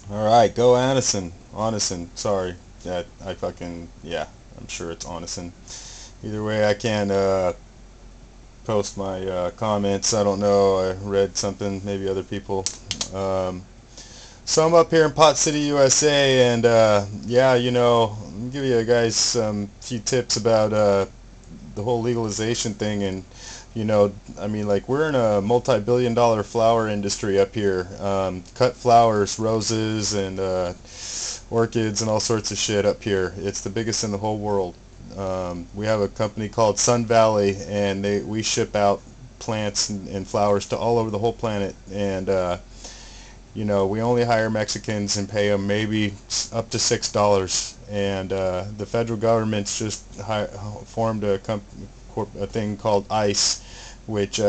Alright, go Anison. Honison, sorry. That I fucking, yeah, I'm sure it's Honison. Either way, I can't post my comments. I don't know. I read something, maybe other people. Um, so I'm up here in Pot City, USA, and yeah, I'll give you guys some few tips about the whole legalization thing. And I mean, like, we're in a multi-billion-dollar flower industry up here. Cut flowers, roses, and orchids, and all sorts of shit up here. It's the biggest in the whole world. We have a company called Sun Valley, and we ship out plants and flowers to all over the whole planet. And we only hire Mexicans and pay them maybe up to $6. And the federal government's just formed a thing called ICE, which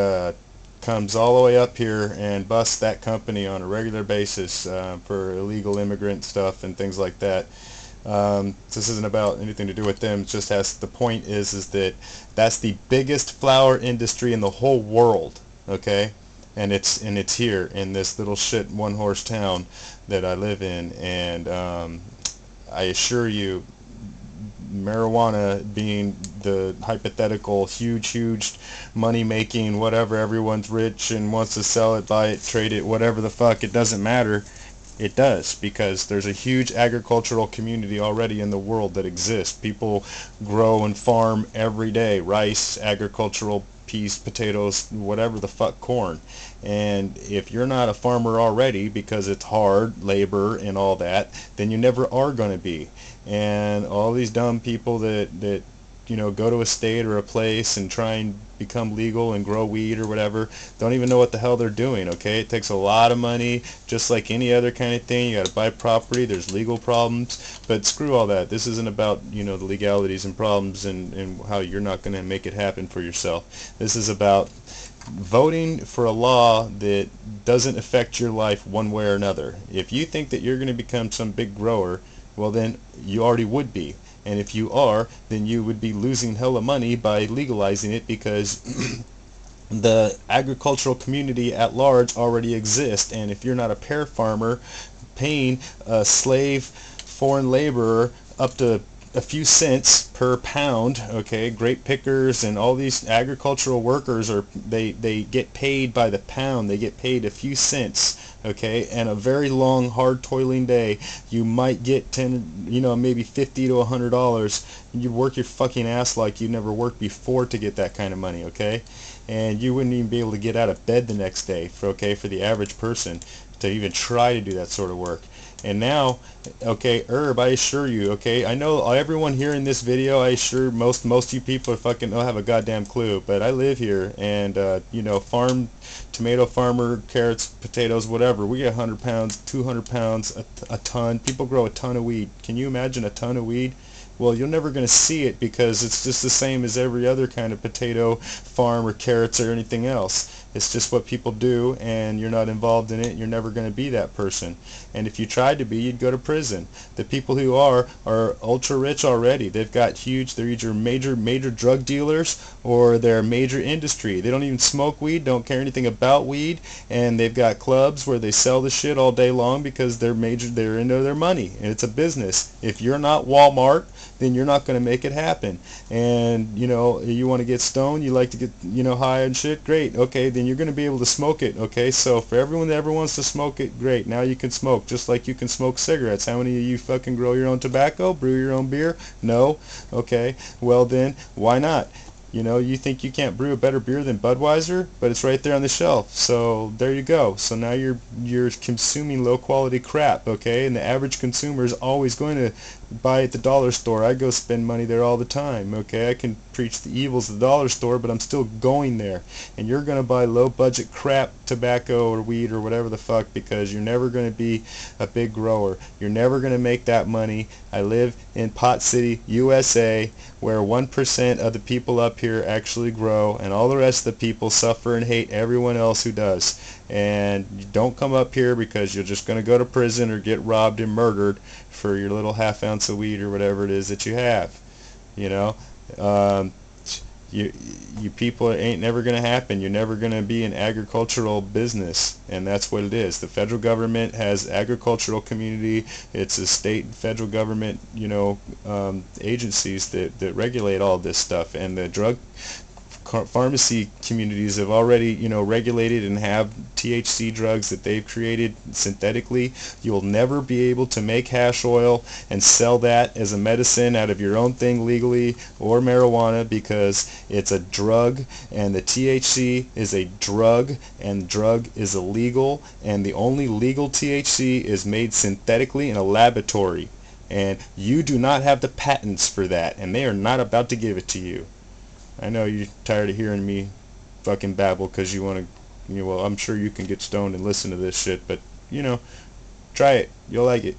comes all the way up here and busts that company on a regular basis for illegal immigrant stuff and things like that. This isn't about anything to do with them. It just has, the point is that that's the biggest flower industry in the whole world. Okay, and it's here in this little shit one horse town that I live in. And I assure you, marijuana being the hypothetical huge money making whatever, everyone's rich and wants to sell it, buy it, trade it, whatever the fuck, it doesn't matter. It does, because there's a huge agricultural community already in the world that exists. People grow and farm every day: rice, agricultural, peas, potatoes, whatever the fuck, corn. And if you're not a farmer already, because it's hard labor and all that, then you never are going to be. And all these dumb people that go to a state or a place and try and become legal and grow weed or whatever, don't even know what the hell they're doing. Okay, it takes a lot of money, just like any other kind of thing. You got to buy property, there's legal problems, but screw all that. This isn't about the legalities and problems and how you're not going to make it happen for yourself. This is about voting for a law that doesn't affect your life one way or another. If you think that you're going to become some big grower, well, then you already would be. And if you are, then you would be losing hella money by legalizing it, because the agricultural community at large already exists. And if you're not a pear farmer paying a slave foreign laborer up to a few cents per pound, okay, grape pickers and all these agricultural workers they get paid by the pound. They get paid a few cents, okay, and a very long, hard, toiling day, you might get 10, maybe $50 to $100. You work your fucking ass like you never worked before to get that kind of money, okay? And you wouldn't even be able to get out of bed the next day, for the average person to even try to do that sort of work. And now, okay, herb, I assure you, okay, I know everyone here in this video, I assure most you people are fucking don't have a goddamn clue, but I live here. And farm, tomato farmer, carrots, potatoes, whatever, we get 100 pounds, 200 pounds, a ton. People grow a ton of weed. Can you imagine a ton of weed? Well, you're never going to see it, because it's just the same as every other kind of potato farm or carrots or anything else. It's just what people do, and you're not involved in it, and you're never going to be that person. And if you tried to be, you'd go to prison. The people who are ultra rich already. They've got huge, they're either major drug dealers, or they're major industry. They don't even smoke weed, don't care anything about weed, and they've got clubs where they sell the shit all day long, because they're into their money, and it's a business. If you're not Walmart, then you're not going to make it happen. And you want to get stoned, you like to get high and shit, great, okay, then you're going to be able to smoke it. Okay, so for everyone that ever wants to smoke it, great, now you can smoke, just like you can smoke cigarettes. How many of you fucking grow your own tobacco, brew your own beer? No. Okay, well then why not? You think you can't brew a better beer than Budweiser, but it's right there on the shelf. So there you go. So now you're consuming low quality crap, okay? And the average consumer is always going to buy at the dollar store. I go spend money there all the time, okay? I can preach the evils of the dollar store, but I'm still going there. And you're going to buy low budget crap, tobacco or weed or whatever the fuck, because you're never going to be a big grower. You're never going to make that money. I live in Pot City, USA, where 1% of the people up here actually grow, and all the rest of the people suffer and hate everyone else who does. And you don't come up here, because you're just going to go to prison or get robbed and murdered for your little half ounce of weed or whatever it is that you have. you know um, you you people, it ain't never gonna happen. You're never gonna be an agricultural business, and that's what it is. The federal government has agricultural community. It's a state and federal government, agencies that regulate all this stuff, and the drug pharmacy communities have already, regulated and have THC drugs that they've created synthetically. You'll never be able to make hash oil and sell that as a medicine out of your own thing legally, or marijuana, because it's a drug, and the THC is a drug, and drug is illegal, and the only legal THC is made synthetically in a laboratory, and you do not have the patents for that, and they are not about to give it to you. I know you're tired of hearing me fucking babble because you want to, well, I'm sure you can get stoned and listen to this shit, but, try it. You'll like it.